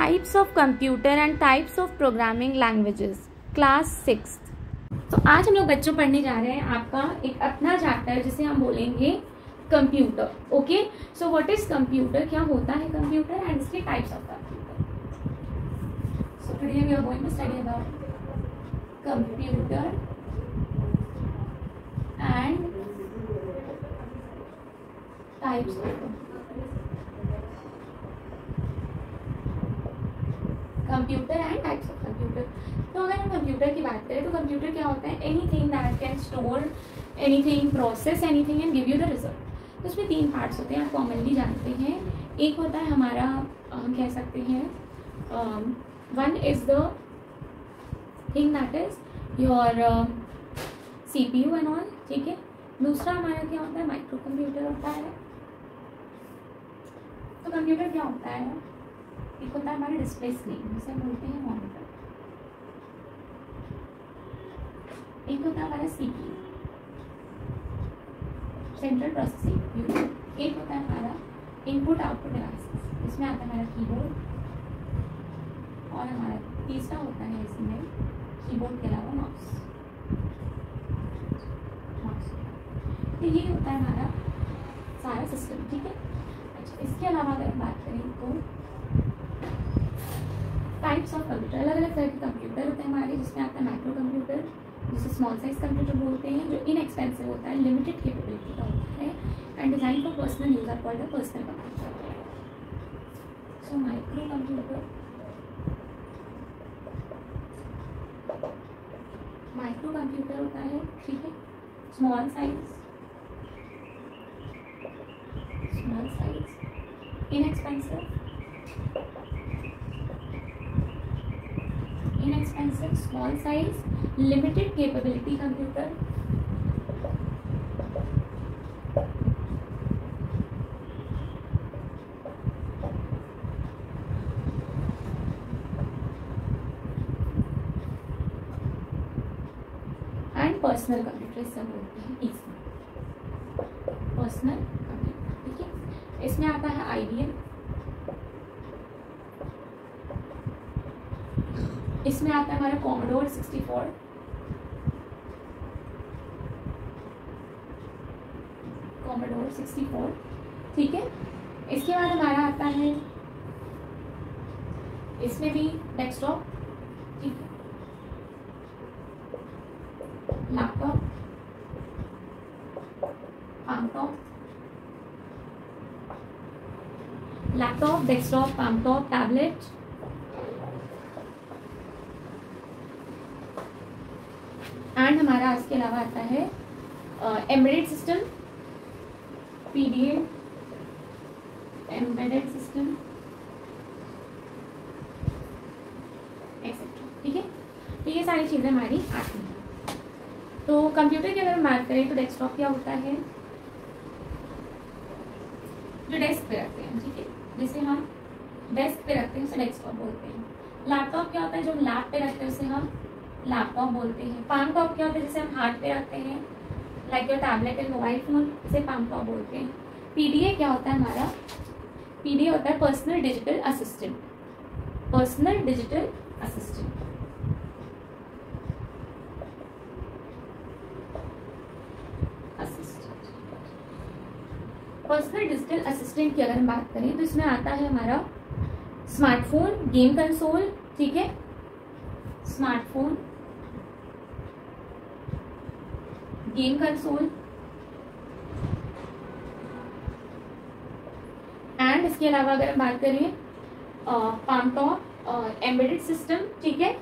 Types of computer and types of programming languages, class 6। तो आज हम लोग बच्चों पढ़ने जा रहे हैं आपका एक अपना चैप्टर जिसे हम बोलेंगे computer. Okay, so what is computer, क्या होता है कंप्यूटर एंड इसके types of computer. So today we are going to study about computer and types of computer and types of computer. तो अगर हम कंप्यूटर की बात करें तो कंप्यूटर क्या होता है, anything that can store anything, process anything and give you the result. तो इसमें 3 पार्ट्स होते हैं, आप कॉमनली जानते हैं। एक होता है हमारा, हम कह सकते हैं, one is the thing that is your CPU and all, ठीक है। दूसरा हमारा क्या होता है, माइक्रो कंप्यूटर होता है। तो कंप्यूटर क्या होता है, एक होता है हमारा डिस्प्ले स्क्रीन जिसे हम बोलते हैं मॉनिटर, एक होता है हमारा CPU सेंट्रल प्रोसेसिंग यूनिट, एक होता है हमारा इनपुट आउटपुट डिवाइसेस, इसमें आता है हमारा कीबोर्ड, और हमारा तीसरा होता है इसमें कीबोर्ड के अलावा माउस। तो ये होता है हमारा सारा सिस्टम, ठीक है। अच्छा, इसके अलावा अगर हम बात करें तो टाइप्स ऑफ कंप्यूटर, अलग अलग तरह के कंप्यूटर होते हैं हमारे, जिसमें आता है माइक्रो कंप्यूटर जिसे स्मॉल साइज कंप्यूटर बोलते हैं, जो इनएक्सपेंसिव होता है, लिमिटेड कैपेबिलिटी का होता है and design for personal use are called personal computer. So micro computer, micro computer होता है, ठीक है, small size, inexpensive, small size, limited capability computer, and personal computer, इससे बोलते हैं इसमें पर्सनल कंप्यूटर, ठीक है। इसमें आता है IBM, इसमें आता है हमारा Commodore 64, ठीक है। इसके बाद हमारा आता है, इसमें भी डेस्कटॉप, ठीक है, laptop, desktop, palmtop, tablet, and हमारा इसके अलावा आता है embedded system, PDA, embedded system etcetera, ठीक है। तो ये सारी चीज़ें हमारी आती हैं। तो कंप्यूटर की अगर हम बात करें तो डेस्कटॉप क्या होता है, जो डेस्क पे रखते हैं, ठीक है, जिसे हम डेस्क पे रखते हैं उसे डेस्कटॉप बोलते हैं। लैपटॉप क्या होता है, जो हम लैप पे रखते हैं उसे हम लैपटॉप बोलते हैं। पाम टॉप क्या होता है, जिसे हम हाथ पे रखते हैं, like your tablet and mobile phone, इसे पाम टॉप बोलते हैं। PDA क्या होता है हमारा, PDA होता है personal digital assistant, personal digital assistant, personal digital assistant की अगर हम बात करें तो इसमें आता है हमारा स्मार्टफोन, गेम कंसोल, ठीक है, स्मार्टफोन, गेम कंसोल, एंड इसके अलावा अगर हम बात करें पाम टॉप, एम्बेडेड सिस्टम, ठीक है।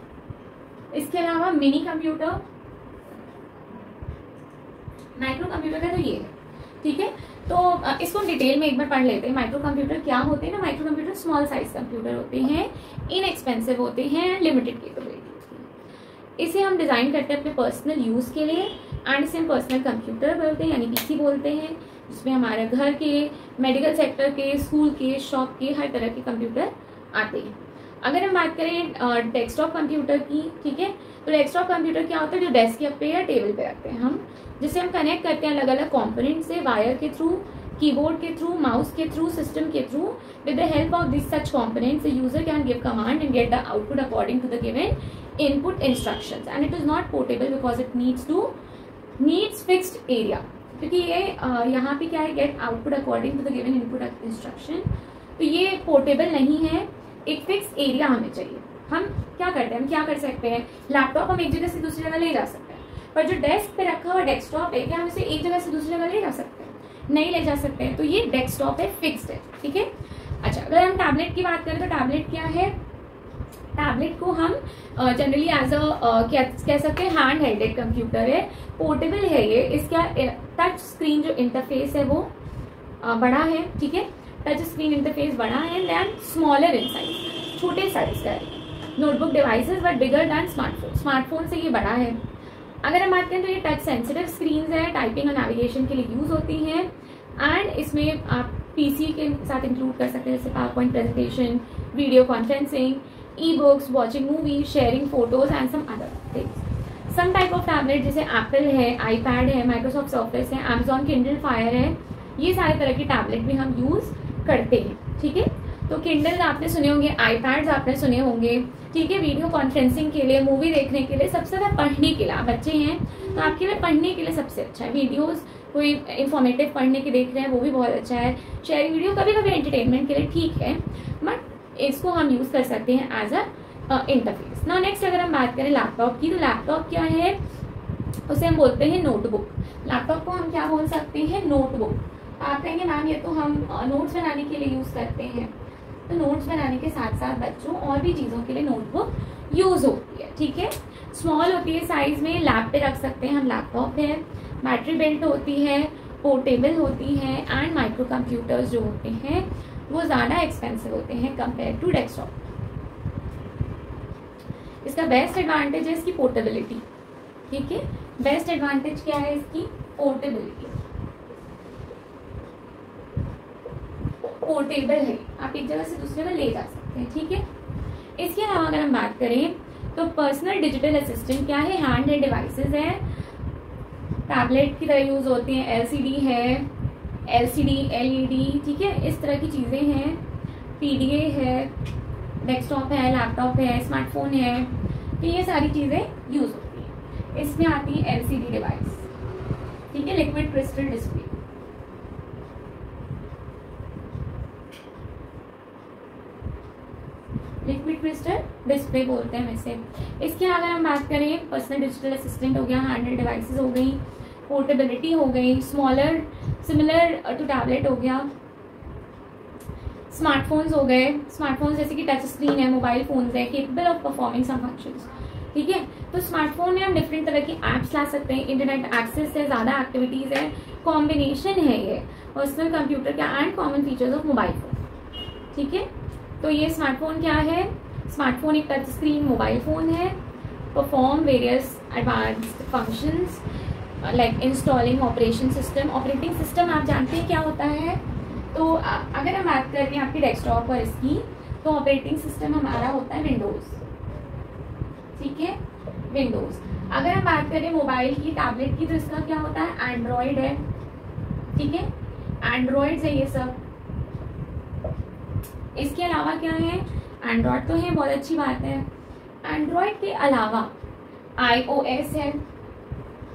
इसके अलावा मिनी कंप्यूटर, माइक्रो कंप्यूटर का तो ये है, ठीक है। तो इसको डिटेल में एक बार पढ़ लेते हैं। माइक्रो कंप्यूटर क्या होते हैं ना, micro computer small size computer होते हैं, इनएक्सपेंसिव होते हैं, लिमिटेड कैपेबिलिटी होती है। इसे हम डिज़ाइन करते हैं अपने पर्सनल यूज़ के लिए एंड इसे हम पर्सनल कंप्यूटर बोलते हैं, यानी PC बोलते हैं, जिसमें हमारे घर के, मेडिकल सेक्टर के, स्कूल के, शॉप के, हर तरह के कंप्यूटर आते हैं। अगर हम बात करें डेस्कटॉप कंप्यूटर की, ठीक है, तो डेस्कटॉप कंप्यूटर क्या होता है, जो डेस्क पे या टेबल पे रखते हैं हम, जिसे हम कनेक्ट करते हैं अलग अलग कंपोनेंट से वायर के थ्रू, कीबोर्ड के थ्रू, माउस के थ्रू, सिस्टम के through. With the help of this such components the user can give command and get the output according to the given input instructions. And it is not portable because it needs fixed area. क्योंकि ये यहाँ पे क्या है, get output according to the given input instruction. तो ये portable नहीं है, एक फिक्स एरिया हमें चाहिए. हम क्या करते हैं, हम क्या कर सकते हैं, लैपटॉप हम एक जगह से दूसरी जगह ले जा सकते हैं, पर जो डेस्क पे रखा हुआ डेस्कटॉप है, क्या हम इसे एक जगह से दूसरी जगह ले जा सकते हैं? नहीं ले जा सकते हैं. तो ये डेस्कटॉप है, फिक्स्ड है. ठीक है. अच्छा, अगर हम टैबलेट की बात करें तो टैबलेट क्या है, टैबलेट को हम जनरली एज कह सकते हैं हैंड हेल्डेड कंप्यूटर है, पोर्टेबल है ये. इसका टच स्क्रीन जो इंटरफेस है वो बड़ा है. ठीक है, टच स्क्रीन इंटरफेस बड़ा है देन स्मॉलर इन साइज, छोटे साइज का है. Notebook devices but bigger than smartphone, smartphone से ये बड़ा है. अगर हम बात करें तो ये टच सेंसिटिव स्क्रीन है, टाइपिंग और नेविगेशन के लिए यूज होती हैं. एंड इसमें आप पीसी के साथ इंक्लूड कर सकते हैं, जैसे power point presentation, video conferencing, ebooks, watching movie, sharing photos and some other things. Some type of tablet जैसे एप्पल है, आईपैड है, माइक्रोसॉफ्ट सर्फेस है, अमेजॉन किंडल फायर है, ये सारे तरह की टैबलेट भी हम यूज करते हैं. ठीक है. तो किंडल आपने सुने होंगे, आईपैड्स आपने सुने होंगे. ठीक है. वीडियो कॉन्फ्रेंसिंग के लिए, मूवी देखने के लिए, सबसे ज़्यादा पढ़ने के लिए, आप बच्चे हैं तो आपके लिए पढ़ने के लिए सबसे अच्छा है. वीडियोस कोई इंफॉर्मेटिव पढ़ने के देख रहे हैं वो भी बहुत अच्छा है. शेयरिंग वीडियो कभी कभी एंटरटेनमेंट के लिए ठीक है, बट इसको हम यूज़ कर सकते हैं as a interface. Now next अगर हम बात करें लैपटॉप की, तो लैपटॉप क्या है, उसे हम बोलते हैं नोटबुक. लैपटॉप को हम क्या बोल सकते हैं, नोटबुक. आप कहेंगे मैम ये तो हम नोट्स बनाने के लिए यूज़ करते हैं. तो नोट्स बनाने के साथ साथ बच्चों और भी चीज़ों के लिए नोटबुक यूज़ होती है. ठीक है. स्मॉल होती है साइज में, लैप पे रख सकते हैं हम. लैपटॉप है, बैटरी बिल्ट होती है, पोर्टेबल होती है. एंड माइक्रो कंप्यूटर्स जो होते हैं वो ज़्यादा एक्सपेंसिव होते हैं कंपेयर टू डेस्कटॉप. इसका बेस्ट एडवांटेज है इसकी पोर्टेबिलिटी. ठीक है. बेस्ट एडवांटेज क्या है इसकी, पोर्टेबिलिटी. पोर्टेबल है, आप एक जगह से दूसरी जगह ले जा सकते हैं. ठीक है. इसके अलावा अगर हम बात करें तो पर्सनल डिजिटल असिस्टेंट क्या है, हैंड हेल्ड डिवाइसेस है, टैबलेट की तरह यूज होती हैं. एलसीडी है, एलसीडी, एलईडी. ठीक है. इस तरह की चीजें हैं. पीडीए है, डेस्कटॉप है, लैपटॉप है, स्मार्टफोन है. तो ये सारी चीजें यूज होती हैं. इसमें आती है एलसीडी डिवाइस. ठीक है. Liquid crystal display. Liquid crystal display बोलते हैं वैसे. इसके अगर हम बात करें, पर्सनल डिजिटल असिस्टेंट हो गया, हैंडहेल्ड डिवाइसेस हो गई, पोर्टेबिलिटी हो गई, स्मॉलर सिमिलर टू टैबलेट हो गया, स्मार्टफोन्स हो गए. स्मार्टफोन्स जैसे कि टच स्क्रीन है, मोबाइल फोन्स है, capable of performing some functions. ठीक है. तो स्मार्टफोन में हम डिफरेंट तरह की एप्स ला सकते हैं, इंटरनेट एक्सेस है, ज़्यादा एक्टिविटीज़ है, कॉम्बिनेशन है ये पर्सनल कंप्यूटर का and common features of mobile phone. ठीक है. तो ये स्मार्टफोन क्या है, स्मार्टफोन एक टच स्क्रीन मोबाइल फोन है, perform various advanced functions like installing operation system. Operating system आप जानते हैं क्या होता है. तो अगर हम बात करें आपके डेस्कटॉप पर इसकी, तो ऑपरेटिंग सिस्टम हमारा होता है विंडोज़. ठीक है. विंडोज़. अगर हम बात करें मोबाइल की, टैबलेट की, तो इसका क्या होता है, एंड्रॉयड है. ठीक है. एंड्रॉयड है ये सब. इसके अलावा क्या है, एंड्रॉयड तो है, बहुत अच्छी बात है. एंड्रॉयड के अलावा iOS है,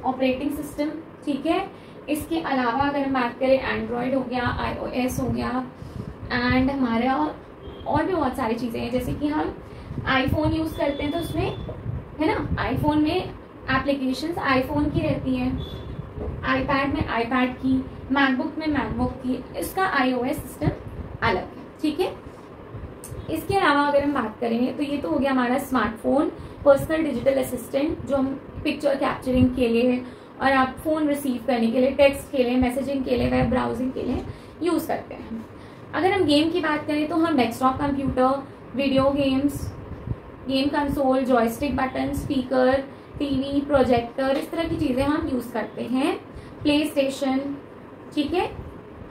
ऑपरेटिंग सिस्टम. ठीक है. इसके अलावा अगर हम बात करें, एंड्रॉयड हो गया, iOS हो गया, एंड हमारा और भी बहुत सारी चीज़ें हैं. जैसे कि हम आईफोन यूज़ करते हैं तो उसमें है ना, आईफोन में एप्लीकेशंस आईफोन की रहती हैं, आईपैड में आईपैड की, मैकबुक में मैकबुक की. इसका iOS सिस्टम अलग है. ठीक है. इसके अलावा अगर हम बात करें तो ये तो हो गया हमारा स्मार्टफोन, पर्सनल डिजिटल असिस्टेंट, जो हम पिक्चर कैप्चरिंग के लिए और आप फोन रिसीव करने के लिए, टेक्स्ट के लिए, मैसेजिंग के लिए, वेब ब्राउजिंग के लिए यूज़ करते हैं. अगर हम गेम की बात करें तो हम desktop computer, video games, game console, joystick button, speaker, TV, projector, इस तरह की चीज़ें हम यूज़ करते हैं. PlayStation. ठीक है.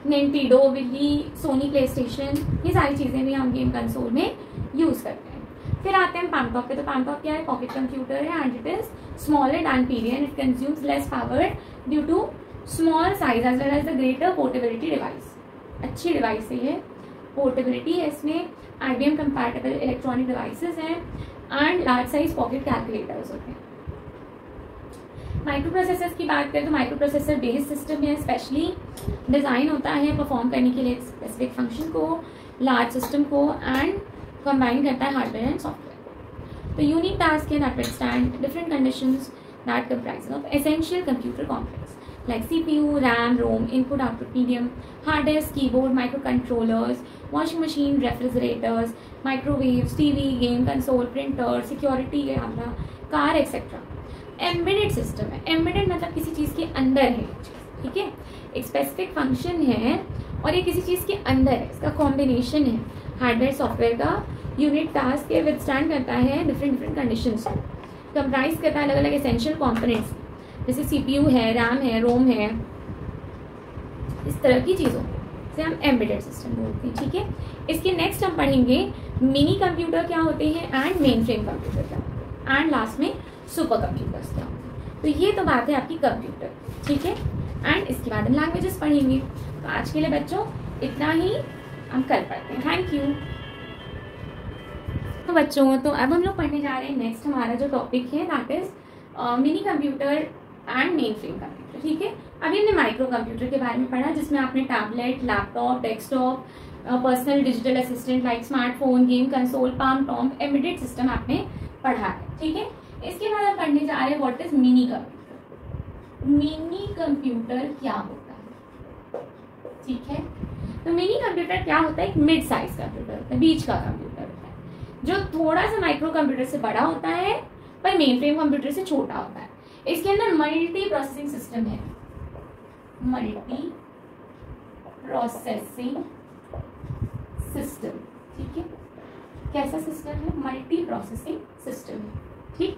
Nintendo, Wii, Sony PlayStation, ये सारी चीज़ें भी हम गेम कंसोल में यूज़ करते हैं. फिर आते हैं पैमटॉप पे. तो पैमटॉप क्या है, पॉकेट कंप्यूटर है, and it is smaller than PD and it consumes less power due to small size as well as the greater portability device. अच्छी डिवाइस है ये, पोर्टेबिलिटी है इसमें, IBM कंपैटिबल इलेक्ट्रॉनिक डिवाइसेस हैं and large size pocket calculators होते हैं। Micro processors की बात करें तो माइक्रो प्रोसेसर बेस्ड सिस्टम है, स्पेशली डिज़ाइन होता है परफॉर्म करने के लिए स्पेसिफिक फंक्शन को, लार्ज सिस्टम को एंड कंबाइन करता है हार्डवेयर एंड सॉफ्टवेयर। तो unique task can withstand different conditions that comprise of essential computer complex like CPU, RAM, ROM, input output medium, hard disk, keyboard, microcontrollers, washing machine, refrigerators, microwaves, TV, game console, printer, security camera, car etc. Embedded system है, embedded मतलब किसी चीज़ के अंदर है, ठीक है, एक specific function है और ये किसी चीज़ के अंदर है, इसका कॉम्बिनेशन है हार्डवेयर सॉफ्टवेयर का, यूनिट टास्क के विथस्टैंड करता है डिफरेंट कंडीशंस को, कंप्राइज करता है अलग अलग एसेंशियल कॉम्पोनेंट्स जैसे CPU है, RAM है, ROM है, इस तरह की चीज़ों से हम एम्बेडेड सिस्टम बोलते हैं, ठीक है। इसके नेक्स्ट हम पढ़ेंगे मिनी कंप्यूटर क्या होते हैं एंड मेन फ्रेम कंप्यूटर क्या होते हैं एंड लास्ट में सुपर कंप्यूटर्स क्या होते हैं। तो ये तो बात है आपकी कंप्यूटर, ठीक है, एंड इसके बाद हम लैंग्वेजेस पढ़ेंगे। तो आज के लिए बच्चों इतना ही, हम कल पढ़ते हैं। Thank you. तो बच्चों तो अब हम लोग पढ़ने जा रहे हैं नेक्स्ट हमारा जो टॉपिक है that is mini computer and main frame computer, ठीक है। अभी हमने माइक्रो कंप्यूटर के बारे में पढ़ा जिसमें आपने tablet, laptop, desktop, personal digital assistant like smartphone, game console, palm tomb, embedded system आपने पढ़ा है, ठीक है। इसके बाद हम पढ़ने जा रहे हैं what is mini computer. Mini computer क्या होता है, ठीक है। तो मिनी कंप्यूटर क्या होता है, एक मिड साइज कंप्यूटर होता है, बीच का कंप्यूटर होता है जो थोड़ा सा माइक्रो कंप्यूटर से बड़ा होता है पर मेन फ्रेम कंप्यूटर से छोटा होता है। इसके अंदर मल्टी प्रोसेसिंग सिस्टम है, मल्टी प्रोसेसिंग सिस्टम, ठीक है। कैसा सिस्टम है, मल्टी प्रोसेसिंग सिस्टम है, ठीक।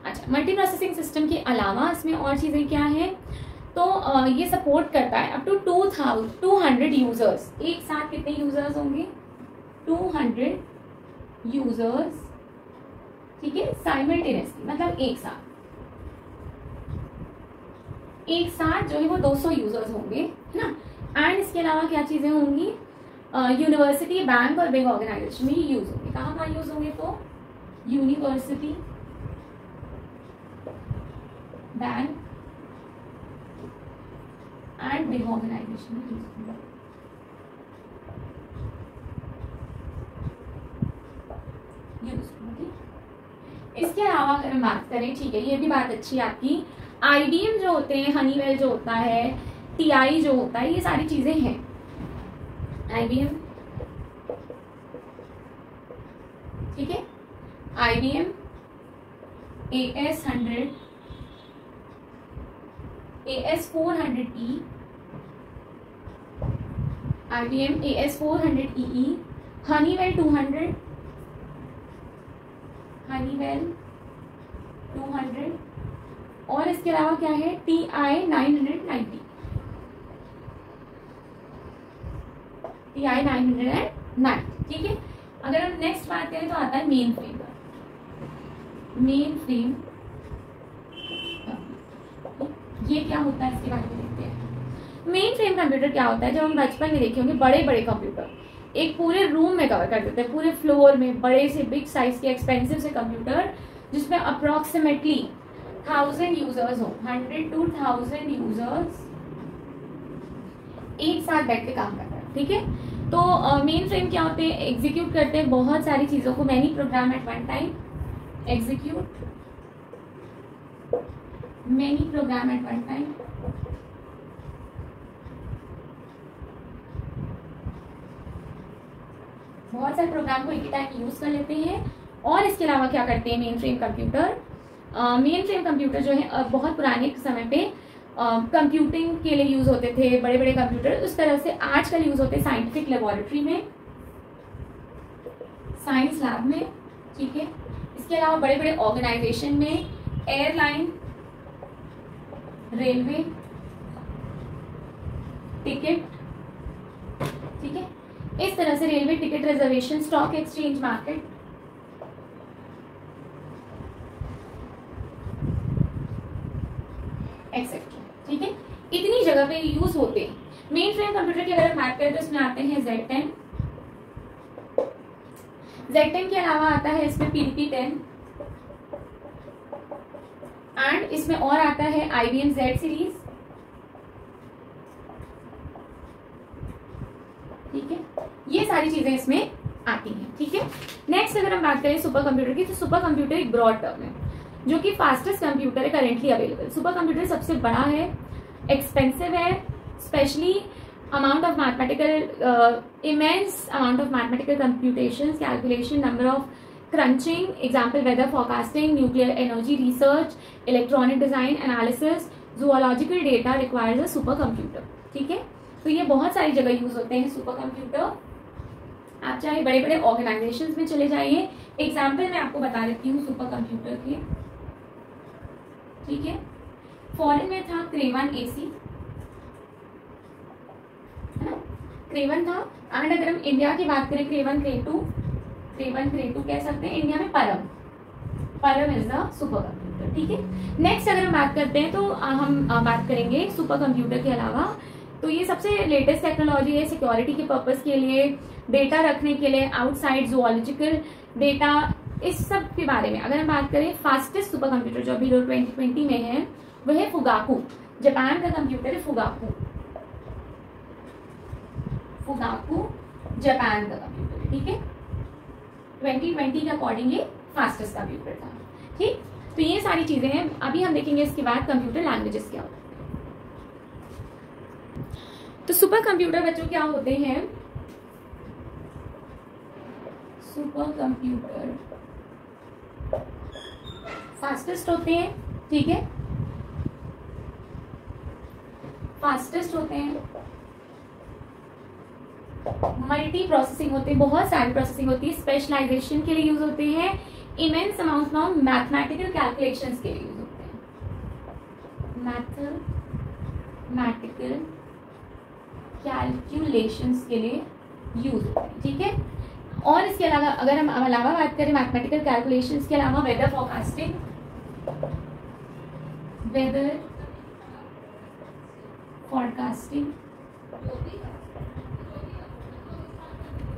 अच्छा, मल्टी प्रोसेसिंग सिस्टम के अलावा इसमें और चीजें क्या है, तो ये सपोर्ट करता है अप टू 200 यूजर्स। एक साथ कितने यूजर्स होंगे, 200 यूजर्स, ठीक है, साइमल्टेनियसली मतलब एक साथ जो है वो 200 यूजर्स होंगे, है ना। एंड इसके अलावा क्या चीजें होंगी, यूनिवर्सिटी, बैंक और बिग ऑर्गेनाइजेशन में यूज होंगे। कहाँ यूज होंगे, तो university, bank and big organization में यूज होंगे। इसके अलावा अगर हम बात करें, ठीक है, ये भी बात अच्छी है आपकी, IBM जो होते हैं, हनीवेल जो होता है, TI जो होता है, ये सारी चीजें हैं। IBM, ठीक है, IBM AS100, AS400E, IBM AS400EE, Honeywell 200, Honeywell 200 और इसके अलावा क्या है, TI 990, TI 990, ठीक है। अगर हम नेक्स्ट बात करें तो आता है मेन फ्रेम का। मेन फ्रेम ये क्या होता है, इसके बारे में देखते हैं। मेन फ्रेम कंप्यूटर क्या होता है, जब हम बचपन में देखे होंगे बड़े बड़े कंप्यूटर एक पूरे रूम में कवर कर देते हैं, पूरे फ्लोर में बड़े से बिग साइज के एक्सपेंसिव से कंप्यूटर जिसमें अप्रोक्सीमेटली 1000 यूजर्स हो, 100 to 1000 यूजर्स एक साथ बैठ के काम करते हैं, ठीक है। तो मेन फ्रेम क्या होते हैं, एग्जीक्यूट करते हैं बहुत सारी चीजों को, many program at one time, execute many program at one time, बहुत सारे प्रोग्राम को एक ही टाइम यूज कर लेते हैं। और इसके अलावा क्या करते हैं main frame computer, main frame computer जो है बहुत पुराने समय पे कंप्यूटिंग के लिए यूज होते थे, बड़े बड़े कंप्यूटर उस तरह से आजकल यूज होते हैं साइंटिफिक लेबोरेटरी में, साइंस लैब में, ठीक है। इसके अलावा बड़े बड़े ऑर्गेनाइजेशन में, एयरलाइन, रेलवे, टिकट, ठीक है, इस तरह से railway ticket reservation, stock exchange market, etcetera, ठीक है, इतनी जगह पे यूज होते हैं। मेन फ्रेम कंप्यूटर की अगर बात करें तो इसमें आते हैं Z10, Z10 के अलावा आता है इसमें PDP-10 एंड इसमें और आता है IBM Z सीरीज। ठीक है, ये सारी चीजें इसमें आती हैं। ठीक है, नेक्स्ट अगर हम बात करें सुपर कंप्यूटर की, तो सुपर कंप्यूटर एक ब्रॉड टर्म है जो कि फास्टेस्ट कंप्यूटर है करेंटली अवेलेबल। सुपर कंप्यूटर सबसे बड़ा है, एक्सपेंसिव है, specially amount of mathematical immense amount of mathematical computation, calculation, number of crunching, example weather forecasting, nuclear energy research, electronic design analysis, zoological data requires a super computer. ठीक है, तो ये बहुत सारी जगह यूज होते हैं सुपर कंप्यूटर। आप चाहे बड़े बड़े ऑर्गेनाइजेशंस में चले जाइए, एग्जाम्पल मैं आपको बता देती हूँ सुपर कंप्यूटर के। ठीक है, फॉरेन में था क्रेवन AC, है ना, क्रेवन था। एंड अगर हम इंडिया की बात करें, क्रेवन क्रे 2 कह सकते हैं। इंडिया में परम इज द सुपर कंप्यूटर। ठीक है, नेक्स्ट अगर हम बात करते हैं तो हम बात करेंगे सुपर कंप्यूटर के अलावा, तो ये सबसे लेटेस्ट टेक्नोलॉजी है सिक्योरिटी के पर्पस के लिए, डेटा रखने के लिए, आउटसाइड जूलॉजिकल डेटा, इस सब के बारे में अगर हम बात करें। फास्टेस्ट सुपर कंप्यूटर जो अभी 2020 में है वह है फुगाकू, जापान का कंप्यूटर है फुगाकू जापान का कंप्यूटर है। ठीक है, 2020 के अकॉर्डिंग ये फास्टेस्ट कंप्यूटर था। ठीक, तो ये सारी चीजें हैं। अभी हम देखेंगे इसके बाद कंप्यूटर लैंग्वेजेस क्या होते हैं। तो सुपर कंप्यूटर बच्चों क्या होते हैं? सुपर कंप्यूटर फास्टेस्ट होते हैं। ठीक है, फास्टेस्ट होते हैं, मल्टी प्रोसेसिंग होते हैं, बहुत सारी प्रोसेसिंग होती है, स्पेशलाइजेशन के लिए यूज होते हैं, immense amount of mathematical calculations के लिए यूज होते हैं, मैथमेटिकल कैलकुलेशंस के लिए यूज होते हैं। ठीक है, और इसके अलावा अगर हम अलावा बात करें मैथमेटिकल कैलकुलेशंस के अलावा weather forecasting,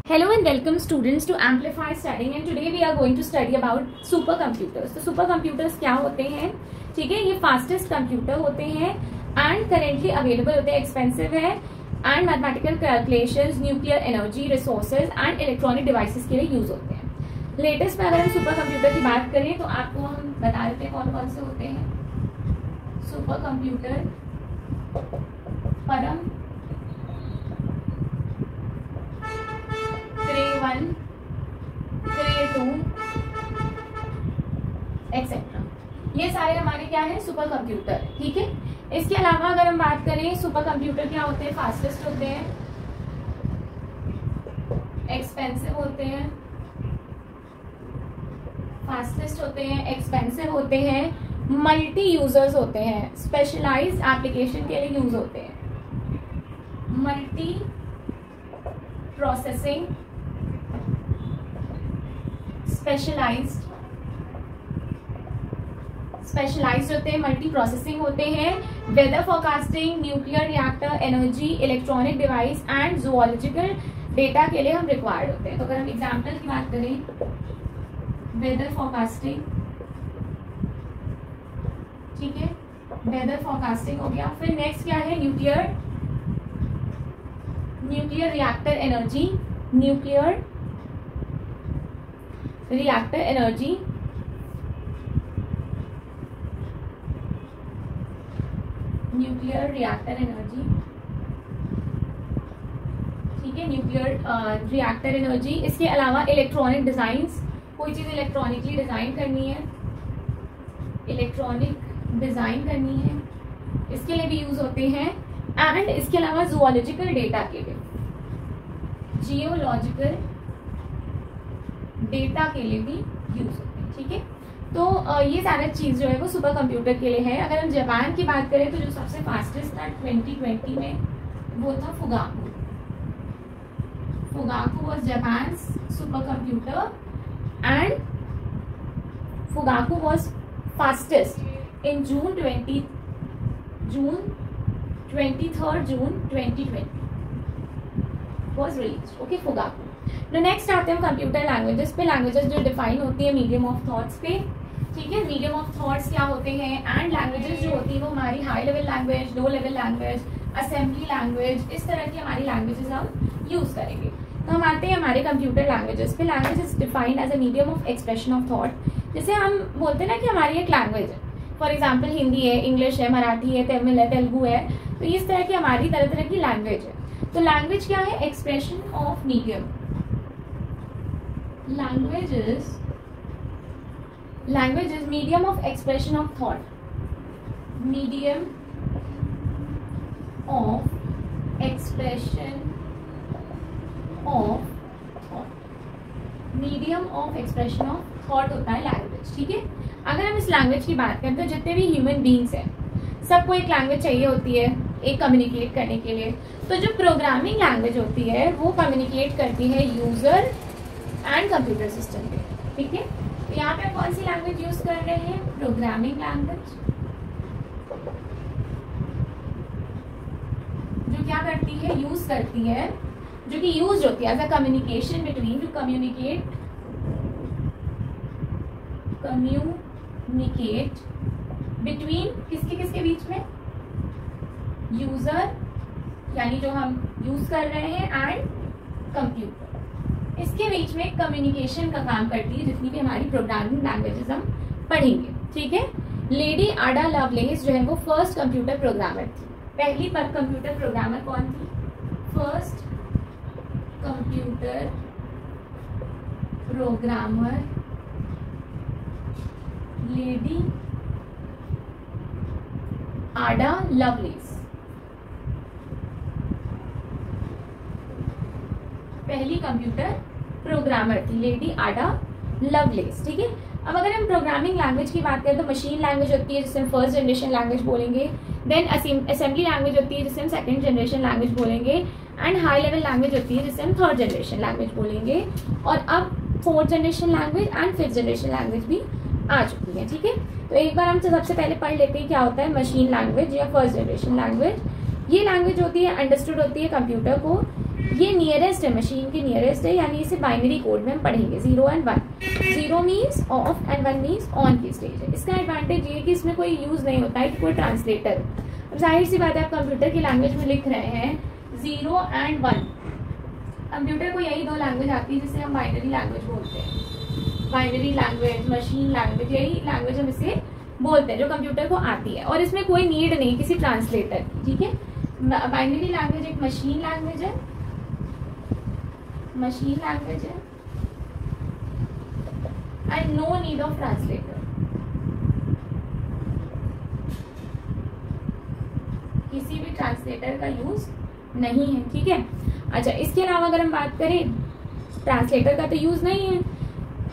Hello and welcome students to Amplify Studying, and today we are going to study about supercomputers। तो supercomputers क्या होते हैं? ठीक है, ये फास्टेस्ट कंप्यूटर होते हैं एंड करेंटली अवेलेबल होते हैं, एक्सपेंसिव है and mathematical calculations, nuclear energy resources and electronic devices के लिए यूज होते हैं। लेटेस्ट में अगर हम सुपर कंप्यूटर की बात करें तो आपको हम बता देते हैं कौन कौन से होते हैं। सुपर कंप्यूटर परम, Cray-1, Cray-2 एक्सेट्रा, ये सारे हमारे क्या है? Super computer. ठीक है, इसके अलावा अगर हम बात करें सुपर कंप्यूटर क्या होते हैं? फास्टेस्ट होते हैं, एक्सपेंसिव होते हैं, मल्टी यूजर्स होते हैं, स्पेशलाइज्ड एप्लीकेशन के लिए यूज होते हैं, मल्टी प्रोसेसिंग, स्पेशलाइज्ड होते हैं, मल्टी प्रोसेसिंग होते हैं, weather forecasting, nuclear reactor, energy, electronic device and zoological data के लिए हम रिक्वायर्ड होते हैं। तो अगर हम एग्जाम्पल की बात करें, वेदर फोरकास्टिंग, ठीक है, वेदर फोरकास्टिंग हो गया। फिर नेक्स्ट क्या है? Nuclear reactor energy, nuclear reactor energy, ठीक है, न्यूक्लियर रिएक्टर एनर्जी। इसके अलावा इलेक्ट्रॉनिक डिजाइंस, कोई चीज इलेक्ट्रॉनिकली डिजाइन करनी है, इसके लिए भी यूज होते हैं। एंड इसके अलावा जूलॉजिकल डेटा के लिए, जियोलॉजिकल डेटा के लिए भी यूज होते हैं। ठीक है, तो ये सारा चीज जो है वो सुपर कंप्यूटर के लिए है। अगर हम जापान की बात करें तो जो सबसे फास्टेस्ट था 2020 में वो था Fugaku was Japan super computer and Fugaku was fastest in June 23 June 2020 was released. Okay, Fugaku. तो नेक्स्ट आते हैं कंप्यूटर लैंग्वेजेस पे। लैंग्वेजेस जो डिफाइन होती है मीडियम ऑफ थॉट्स पे, ठीक है। मीडियम ऑफ थॉट्स क्या होते हैं, एंड लैंग्वेजेस जो होती है वो हमारी high level language, low level language, assembly language, इस तरह की हमारी लैंग्वेजेस हम यूज करेंगे। तो हम आते हैं हमारे कंप्यूटर लैंग्वेजेस पे। Language is defined as a medium of expression of thought. जैसे हम बोलते हैं ना कि हमारी एक लैंग्वेज है, फॉर एग्जाम्पल हिंदी है, इंग्लिश है, मराठी है, तमिल है, तेलुगु है, तो इस तरह की हमारी तरह तरह की लैंग्वेज है। तो लैंग्वेज क्या है, expression of medium. Language is medium of expression of thought, medium of expression of thought, medium of expression of thought होता है लैंग्वेज, ठीक है। अगर हम इस लैंग्वेज की बात करें तो जितने भी ह्यूमन बींग्स हैं सबको एक लैंग्वेज चाहिए होती है एक कम्युनिकेट करने के लिए। तो जो प्रोग्रामिंग लैंग्वेज होती है वो कम्युनिकेट करती है यूजर एंड कंप्यूटर सिस्टम पे, ठीक है। तो यहाँ पे कौन सी लैंग्वेज यूज कर रहे हैं, प्रोग्रामिंग लैंग्वेज, जो क्या करती है, यूज करती है, जो कि यूज होती है as a communication between, to communicate between किसके किसके बीच में, यूजर यानी जो हम यूज कर रहे हैं एंड कंप्यूटर, इसके बीच में कम्युनिकेशन का काम करती है जितनी भी हमारी प्रोग्रामिंग लैंग्वेजेस हम पढ़ेंगे, ठीक है। लेडी आडा लवलेस जो है वो फर्स्ट कंप्यूटर प्रोग्रामर थी। पहली पर कंप्यूटर प्रोग्रामर कौन थी, first computer programmer lady Ada Lovelace, पहली कंप्यूटर प्रोग्रामर थी लेडी आडा लवलेस, ठीक है। अब अगर हम प्रोग्रामिंग लैंग्वेज की बात करें तो मशीन लैंग्वेज होती है जिसे हम फर्स्ट जनरेशन लैंग्वेज बोलेंगे, देन असेंबली लैंग्वेज होती है जिसे हम सेकंड जनरेशन लैंग्वेज बोलेंगे, एंड हाई लेवल लैंग्वेज होती है जिसे हम थर्ड जनरेशन लैंग्वेज बोलेंगे। और अब fourth generation language and fifth generation language भी आ चुकी है, ठीक है। तो एक बार हम सबसे पहले पढ़ लेते हैं क्या होता है मशीन लैंग्वेज या फर्स्ट जनरेशन लैंग्वेज। ये लैंग्वेज होती है अंडरस्टूड होती है कंप्यूटर को, ये नियरेस्ट है, मशीन के नियरेस्ट है, यानी इसे बाइनरी कोड में हम पढ़ेंगे 0 and 1। 0 means of and 1 means on की स्टेज है। इसका एडवांटेज ये है कि इसमें कोई यूज नहीं होता है कि कोई ट्रांसलेटर। अब जाहिर सी बात है आप कंप्यूटर की लैंग्वेज में लिख रहे हैं 0 and 1, कंप्यूटर को यही दो लैंग्वेज आती है जिसे हम बाइनरी लैंग्वेज बोलते हैं। बाइनरी लैंग्वेज, मशीन लैंग्वेज, यही लैंग्वेज हम इसे बोलते हैं जो कंप्यूटर को आती है, और इसमें कोई नीड नहीं किसी ट्रांसलेटर की, ठीक है। बाइनरी लैंग्वेज एक मशीन लैंग्वेज है, मशीन लैंग्वेज है, and no need of translator, किसी भी ट्रांसलेटर का यूज नहीं है, ठीक है। अच्छा, इसके अलावा अगर हम बात करें ट्रांसलेटर का तो यूज नहीं है,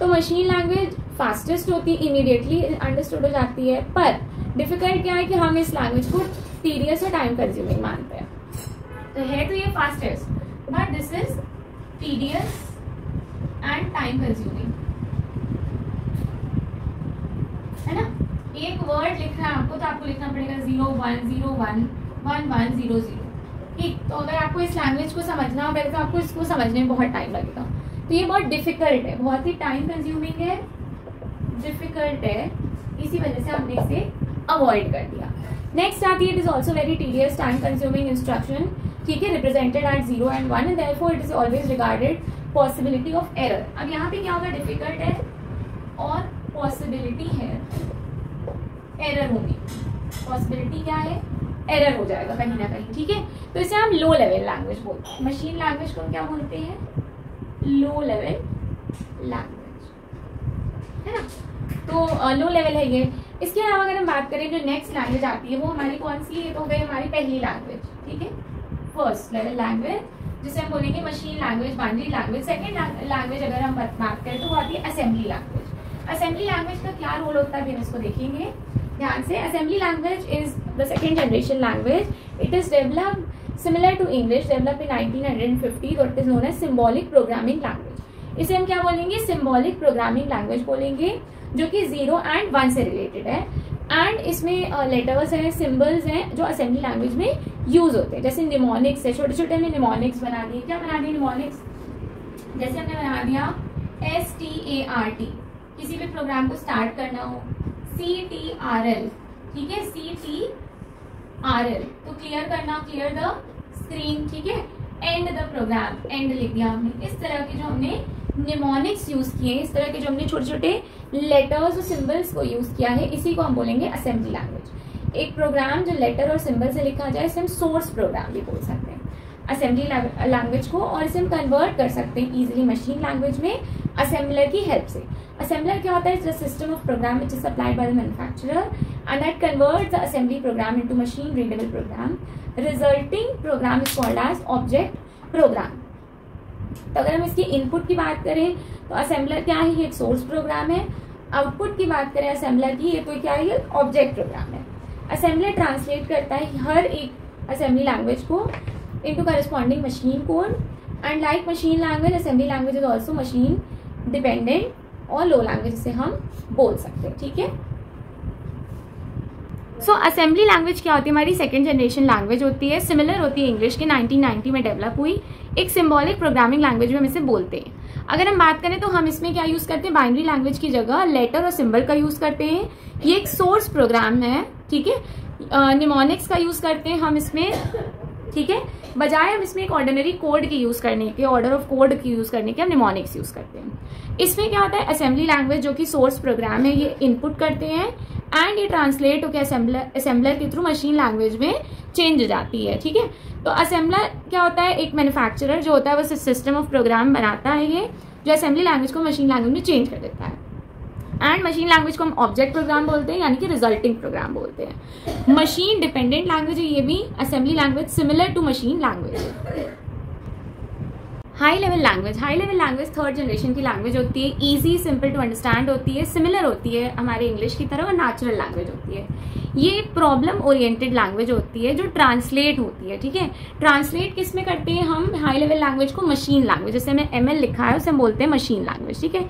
तो मशीन लैंग्वेज फास्टेस्ट होती है, इमीडिएटली अंडरस्टूड हो जाती है, पर डिफिकल्ट क्या है कि हम इस लैंग्वेज को टीडियस और टाइम कंज्यूमिंग मानते हैं। तो है तो ये fastest, but this is tedious and time consuming, है ना। एक वर्ड लिखना है आपको तो आपको लिखना पड़ेगा 0101 1100, ठीक। तो अगर आपको इस लैंग्वेज को समझना हो पहले तो आपको इसको समझने में बहुत टाइम लगेगा, तो ये बहुत डिफिकल्ट है, बहुत ही टाइम कंज्यूमिंग है, डिफिकल्ट है, इसी वजह से हमने इसे अवॉइड कर दिया। नेक्स्ट आती है it is also very tedious time consuming instruction, ठीक है, represented at 0 and 1 and therefore it is always regarded possibility of error. अब यहाँ पे क्या होगा, डिफिकल्ट है और पॉसिबिलिटी है एरर होगी, पॉसिबिलिटी क्या है, एरर हो जाएगा कहीं ना कहीं, ठीक है। तो इसे हम लो लेवल लैंग्वेज बोलते हैं। मशीन लैंग्वेज को हम क्या बोलते हैं, लो लेवल लैंग्वेज, है ना। तो लो लेवल है ये। इसके अलावा अगर हम बात करें जो नेक्स्ट लैंग्वेज आती है वो हमारी कौन सी है, तो हो गई हमारी पहली लैंग्वेज, ठीक है, फर्स्ट लेवल लैंग्वेज, जिसे हम बोलेंगे machine language, binary language. Second language अगर हम बात करें तो वो आती है असेंबली लैंग्वेज। असेंबली लैंग्वेज का क्या रोल होता है भी हम इसको देखेंगे ध्यान से। Assembly language is the second generation language, it is developed similar to English, developed in 1950, और it is known as symbolic programming language. इसे हम क्या बोलेंगे, सिंबॉलिक प्रोग्रामिंग लैंग्वेज बोलेंगे, जो कि 0 and 1 से रिलेटेड है। एंड इसमें लेटर्स हैं, सिंबल्स हैं जो असेंबली लैंग्वेज में यूज होते हैं। जैसे निमोनिक्स है, छोटे छोटे हमने निमोनिक्स बना दिए। क्या बना दिए निमोनिक्स? जैसे हमने बना दिया START, किसी भी प्रोग्राम को स्टार्ट करना हो, CTRL, ठीक है, CTRL तो क्लियर करना, क्लियर द स्क्रीन, ठीक है। एंड द प्रोग्राम, एंड लिख दिया हमने। इस तरह के जो हमने निमोनिक्स यूज किए, इस तरह के जो हमने छोटे छोटे लेटर्स और सिंबल्स को यूज किया है, इसी को हम बोलेंगे असेंबली लैंग्वेज। एक प्रोग्राम जो लेटर और सिंबल से लिखा जाए, इसे हम सोर्स प्रोग्राम भी बोल सकते हैं असेंबली लैंग्वेज को, और इसे हम कन्वर्ट कर सकते हैं इजीली मशीन लैंग्वेज में असेंबलर की हेल्प से। असेंबलर क्या होता है? It's the system of program which is supplied by the manufacturer and that converts the assembly program into machine readable program. Resulting program is called as object program. तो अगर हम इसकी input की बात करें तो असेंबलर क्या है? ये एक सोर्स प्रोग्राम है। आउटपुट की बात करें असेंबलर की, ये तो क्या है? ये ऑब्जेक्ट प्रोग्राम है। असेंबलर ट्रांसलेट करता है हर एक असेंबली लैंग्वेज को into corresponding machine code, and like machine language, assembly language is also machine dependent और low language से हम बोल सकते हैं, ठीक है। सो असेंबली लैंग्वेज क्या होती है? हमारी सेकेंड जनरेशन लैंग्वेज होती है, सिमिलर होती है इंग्लिश के, 1990 में डेवलप हुई, एक सिंबॉलिक प्रोग्रामिंग लैंग्वेज में हम इसे बोलते हैं। अगर हम बात करें तो हम इसमें क्या यूज करते हैं? बाइनरी लैंग्वेज की जगह लेटर और सिंबल का यूज करते हैं। ये एक सोर्स प्रोग्राम है, ठीक है। निमोनिक्स का यूज करते हैं हम इसमें, ठीक है, बजाय हम इसमें एक ऑर्डिनरी कोड की यूज करने के, ऑर्डर ऑफ कोड की यूज करने के, हम निमोनिक्स यूज करते हैं। इसमें क्या होता है? असेंबली लैंग्वेज जो कि सोर्स प्रोग्राम है, ये इनपुट करते हैं एंड ये ट्रांसलेट होकर असेंबलर के थ्रू मशीन लैंग्वेज में चेंज हो जाती है, ठीक है। तो असेंबलर क्या होता है? एक मैन्युफैक्चरर जो होता है वो सिस्टम ऑफ प्रोग्राम बनाता है, ये जो असेंबली लैंग्वेज को मशीन लैंग्वेज में चेंज कर देता है। एंड मशीन लैंग्वेज को हम ऑब्जेक्ट प्रोग्राम बोलते हैं, यानी कि रिजल्टिंग प्रोग्राम बोलते हैं। मशीन डिपेंडेंट लैंग्वेज है ये भी, assembly language similar to machine language. High level language third generation की लैंग्वेज होती है, इजी सिंपल टू अंडरस्टैंड होती है, सिमिलर होती है हमारे इंग्लिश की तरह और नेचुरल लैंग्वेज होती है। ये प्रॉब्लम ओरिएंटेड लैंग्वेज होती है जो ट्रांसलेट होती है, ठीक है। ट्रांसलेट किस में करते हैं हम? हाई लेवल लैंग्वेज को मशीन लैंग्वेज, जैसे हमने ML लिखा है उसे हम बोलते हैं मशीन लैंग्वेज, ठीक है।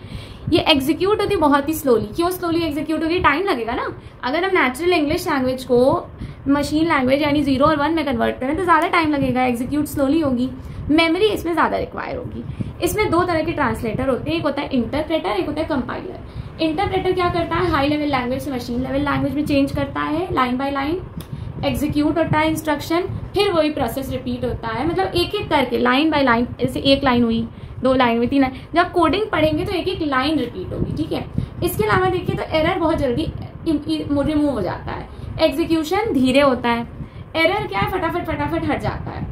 ये एग्जीक्यूट होती है बहुत ही स्लोली। क्यों स्लोली एग्जीक्यूट होगी? टाइम लगेगा ना। अगर हम नेचुरल इंग्लिश लैंग्वेज को मशीन लैंग्वेज यानी 0 और 1 में कन्वर्ट करें तो ज़्यादा टाइम लगेगा, एग्जीक्यूट स्लोली होगी, मेमोरी इसमें ज़्यादा रिक्वायर होगी। इसमें दो तरह के ट्रांसलेटर होते हैं, एक होता है इंटरप्रेटर, एक होता है कंपाइलर। इंटरप्रेटर क्या करता है? हाई लेवल लैंग्वेज से मशीन लेवल लैंग्वेज में चेंज करता है, लाइन बाय लाइन एग्जीक्यूट होता है इंस्ट्रक्शन, फिर वही प्रोसेस रिपीट होता है, मतलब एक एक करके लाइन बाय लाइन, जैसे एक लाइन हुई, 2 लाइन हुई, 3 लाइन, जब कोडिंग पढ़ेंगे तो एक एक लाइन रिपीट होगी, ठीक है। इसके अलावा देखिए तो एरर बहुत जल्दी रिमूव हो जाता है, एग्जीक्यूशन धीरे होता है, एरर क्या है? फटाफट हट जाता है,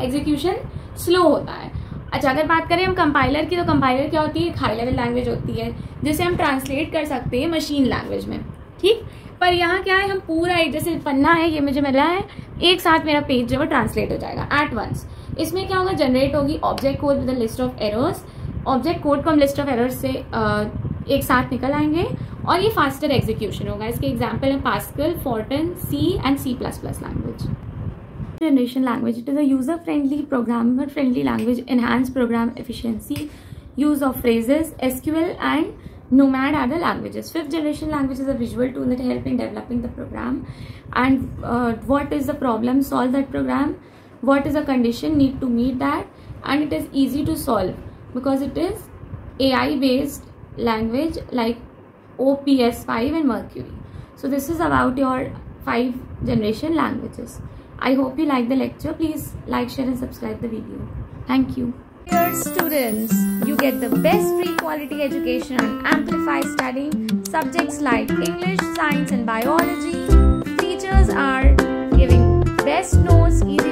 एग्जीक्यूशन स्लो होता है। अच्छा, अगर बात करें हम कंपाइलर की, तो कंपाइलर क्या होती है? एक हाई लेवल लैंग्वेज होती है जिसे हम ट्रांसलेट कर सकते हैं मशीन लैंग्वेज में, ठीक। पर यहाँ क्या है? हम पूरा एक जैसे पन्ना है, ये मुझे मिला है, एक साथ मेरा पेज जो है ट्रांसलेट हो जाएगा एट वंस। इसमें क्या होगा? जनरेट होगी object code with list of errors. Object code को हम लिस्ट ऑफ एरर्स से एक साथ निकल आएंगे और ये फास्टर एग्जीक्यूशन होगा। इसके एग्जाम्पल है pascal, Fortran, C and C++ language. Generation language, it is a user friendly, programmer friendly language, enhanced program efficiency, use of phrases, SQL and Nomad are the languages. Fifth generation language is a visual tool that help in developing the program, and what is the problem, solve that program, what is the condition, need to meet that, and it is easy to solve because it is AI based language like OPS5 and Mercury. So this is about your 5 generation languages. I hope you like the lecture. Please like, share and subscribe the video. Thank you. Dear students, you get the best free quality education on Amplify studying subjects like English, Science and Biology. Teachers are giving best notes, easy